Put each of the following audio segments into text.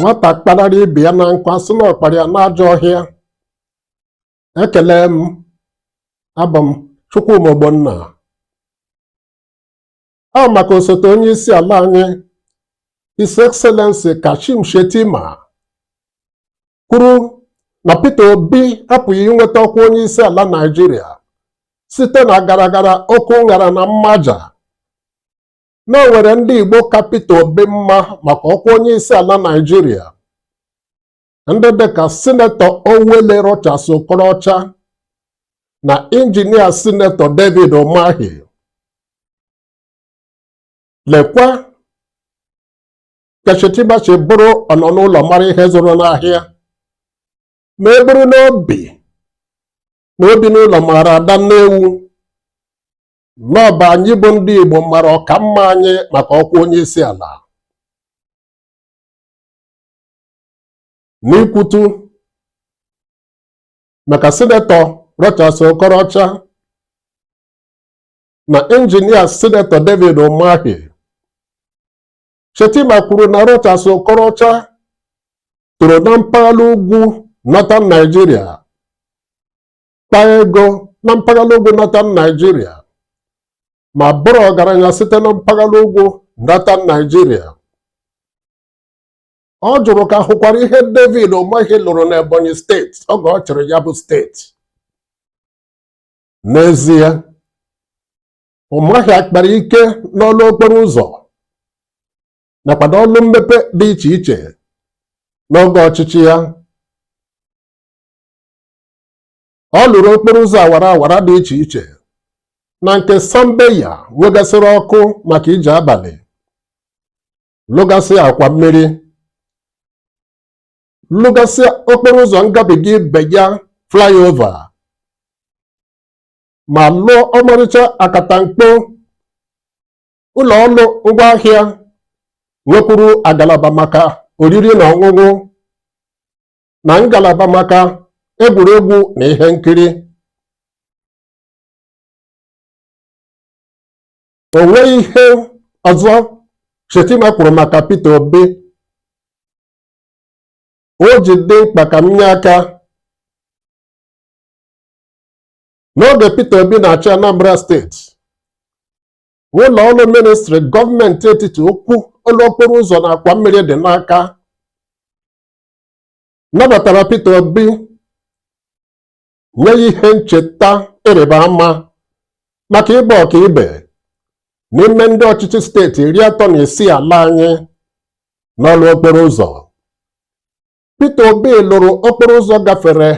nwata kparara ibe ya na nkwa sị na ọkpara ya n'ajọ ọhịa. Ekele m, abụ m Chukwuma Ogbonna. Ọ maka osote onye isi ala anyị His Excellency Kashim Shettima kwuru na Peter Obi apụghị inweta ọkwa onye isi ala Naịjirịa site na gara okwu ngara na mmaja, na o nwere ndị Igbo ka Peter Obi mma maka ọkwa onye isi ala Naịjirịa, ndị dịka Sinetọ Owele Rochas Okorocha na Injinia Sinetọ David Umahi. Lekwa ka Shettima si bụrụ ọnọ n'ụlọ mara ihe zụrụ n'ahịa, ma e bụrụ n'obi n'ụlọ mara ada n'ewu, n'ọba anyị bụ ndị Igbo mara ọkamma anyị maka ọkwa onye isi ala. N'ikwutu maka Sinetọ Rochas Okorocha na Injinia Sinetọ David Umahi, Shettima kwuru na Rochas Okorocha toro na mpaghara ugwu Northern Nigeria, kpaa ego na mpaghara ugwu Northern Nigeria, ma bụrụ ọgaranya site na mpaghara ugwu Northern Nigeria. Ọ jụrụ ka hụkwara ihe David Umahi lụrụ n'Ebonyi steeti oge ọ chịrị ya bụ steeti. N'ezie, Umahi akpara ike n'ọlụ okporo ụzọ nakwa n'ọlụ mmepe dị iche iche n'oge ọchịchị ya. Ọ lụrụ okporo ụzọ awara dị iche iche na nke Sambeya nwegasịrị ọkụ maka ije abalị, lụgasị akwa mmiri, lụgasị okporo ụzọ ngabiga ibe ya flyover, ma lụọ ọmarịcha akatamkpo ụlọ ọrụ ngwaahịa nwekwuru ngalaba maka oriri na ọṅụṅụ na ngalaba maka egwuregwu na ihe nkiri. O nweghị ihe ọzọ Shettima kwuru maka Peter Obi o ji dị mkpa ka m nye aka. N'oge Peter Obi na-achị Anambra steeti, ụlọ ọrụ ministri gọọmenti etiti okwu ụlọ okporo ụzọ na akwa mmiri dị n'aka nabatara Peter Obi nye ihe ncheta ịrịba ama maka ịba ọkaibe n'ime ndị ọchịchị steeti 36 ala anyị n'ọrụ okporo ụzọ. Peter Obi lụrụ okporo ụzọ gafere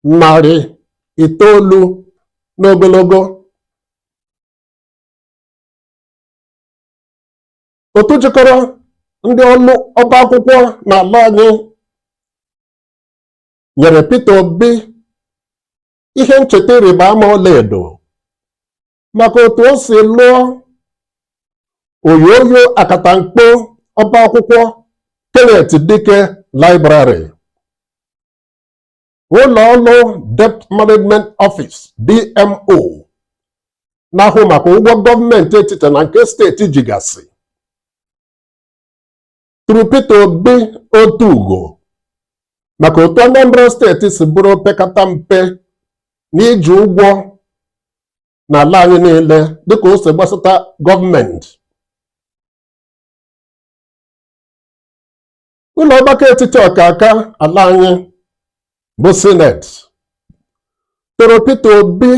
900 n'ogologo. Otu jikọrọ ndị ọrụ ọba akwụkwọ n'ala anyị nyere Peter Obi ihe ncheta ịrịba ama ọlaedo maka otu o si lụọ oyoyo akatamkpo ọba akwụkwọ Kenneth Dike Library, ụlọ ọrụ Debt Management Office DMO na-ahụ maka ụgwọ gọọmenti etiti na nke steeti jigasị, tụrụ Peter Obi otu ugo maka otu Anambra steeti si bụrụ opekata mpe n'iji ụgwọ n'ala anyị niile dịka o si gbasata gọọmenti. Ụlọ ọgbakọ etiti ọkaka ala anyị bụ Senate toro Peter Obi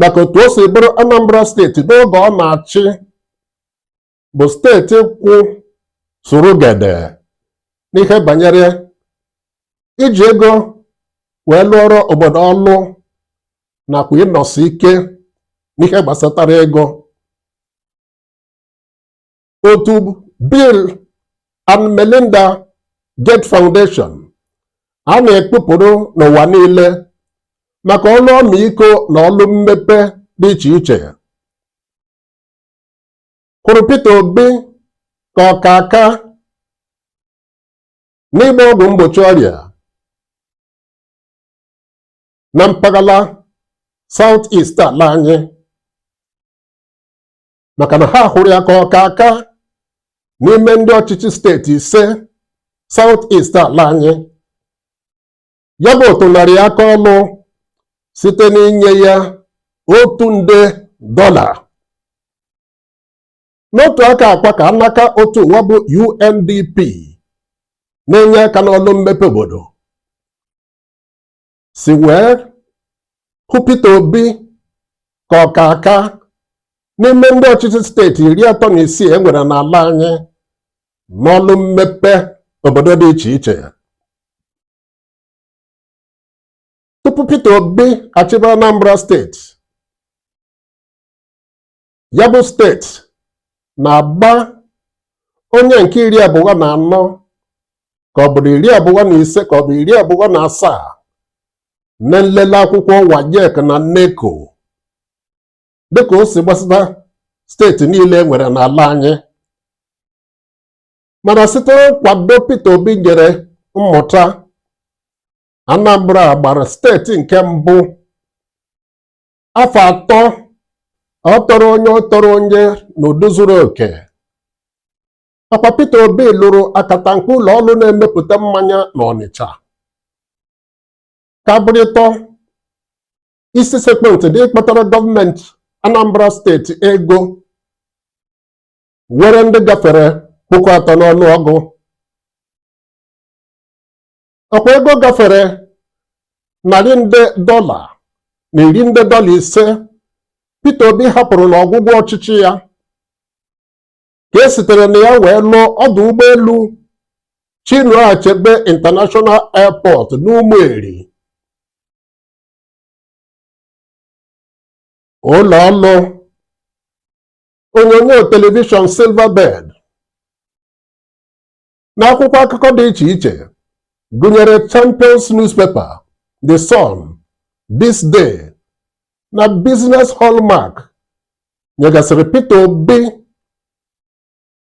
maka otu o si bụrụ Anambra steeti n'oge ọ na-achị bụ steeti kwụ sụrụgede n'ihe banyere iji ego wee lụọrọ obodo ọlụ nakwa ịnọsi ike n'ihe gbasatara ego. Otu Bill and Melinda Gates Foundation a na-ekpupụrụ n'ụwa niile maka ọlụ ọmịiko na ọlụ mmepe dị iche iche kwuru Peter Obi ka ọkaka n'ịgba ọgwụ mgbochi ọrịa na mpaghara South East ala anyị, maka na ha hụrụ ya ka ọkaka n'ime ndị ọchịchị steeti 5 South East ala anyị. Ya bụ tụnarị aka ọnụ site n'inye ya $1,000,000. N'otu aka akwa ka anaka otu ụwa bụ UNDP na-enye aka n'ọlụ mmepe obodo si wee hụ Peter Obi ka ọka aka n'ime ndị ọchịchị steeti 36 enwere n'ala anyị n'ọlụ mmepe obodo dị iche iche. Tupu Peter Obi achịba Anambra steeti, ya bụ steeti na-agba onye nke 24 ka ọ bụ 25 ka ọ bụ 27 na nlele akwụkwọ WAEC na NECO dịka o si gbasata steeti niile enwere n'ala anyị. Mana site nkwado Peter Obi nyere mmụta, Anambra gbara steeti nke mbụ afọ 3 ọ tọrọ onye n'udo zuru oke. Papa Peter Obi lụrụ akatanka ụlọ ọrụ na-emepụta mmanya n'Ọnịcha ka bụrịtọ isi sekpentị dị kpatara gọọmenti Anambra steeti ego were ndị gafere 3,000 n'ọnụọgụ. Ọkwa ego gafere $100 na $10 Peter Obi hapụrụ n'ọgwụgwụ ọchịchị ya ka e sitere na ya wee lụọ ọdụ ụgbọelu Chinua Achebe International Airport n'Ụmụeri. Ụlọ ọrụ onyonyo telivishọn Silverbird na akwụkwọ akụkọ dị iche iche gụnyere Champions Newspaper, The Sun, This Day na Business Hallmark nyegasịrị Peter Obi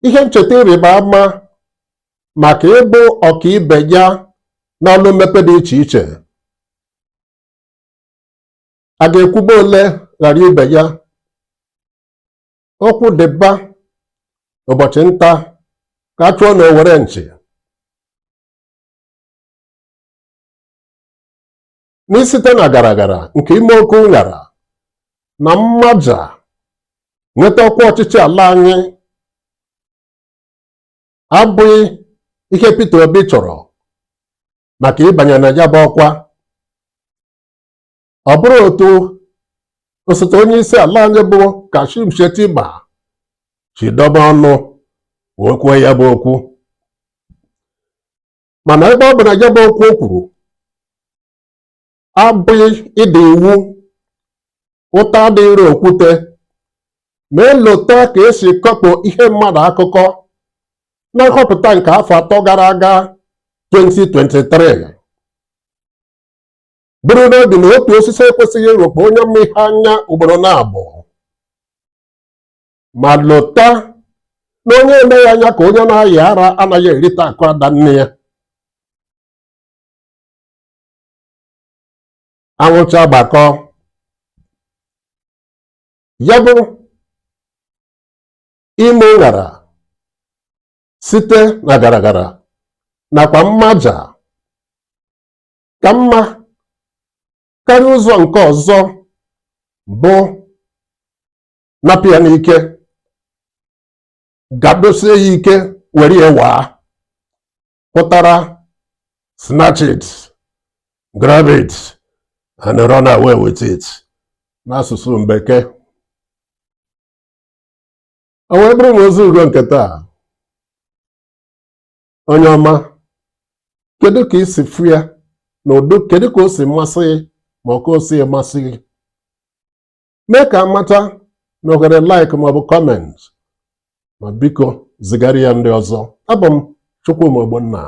ihe ncheta ịrịba ama maka ịbụ ọkaibe ya n'ọlụ mmepe dị iche iche. A ga-ekwuba ole ghara ibe ya, okwu dịba ụbọchị nta ka a chụọ na owere nchi. N'isite na gara nke ime oke ụṅara na mmaja nweta ọkwa ọchịchị ala anyị abụghị ihe Peter Obi chọrọ maka ịbanye na ya bụ ọkwa. Ọ bụrụ otu osote onye isi ala anyị bụ Kashim Shettima chidobe ọnụ wee kwuo ya bụ okwu. Mana ebe ọ bụ na ya bụ okwu o kwuru abụghị ịda iwu, ụta adịghịrị okwute, ma elota ka esi kọpụ ihe mmadụ akụkọ na nhọpụta nke afọ 3 gara aga 2023. Bụrụ n'obi na otu osisi ekwesịghị ịrụkpa onye mma ihe anya ugboro na-abụ, ma lota na onye emeghị anya ka onye na-ayị ara anaghị erite akụ ada nne ya. Anwụcha gbakọ, ya bụ ime ụṅara site na gara nakwa mmaja ka mma karịa ụzọ nke ọzọ bụ napụ ya n'ike, gadosie ya ike, were ya waa, pụtara snatch it, grab it and run away with it n'asụsụ Bekee. O wee bụrụ na ozu ugo nke taa, onye ọma, kedu ka isi fụ ya n'udo, kedu ka o si masị ma ọ ka o si masị gị? Mee ka amata na ohere like maọbụ comment, ma biko zigara ya ndị ọzọ. Abụ m Chukwuma Ogbonna.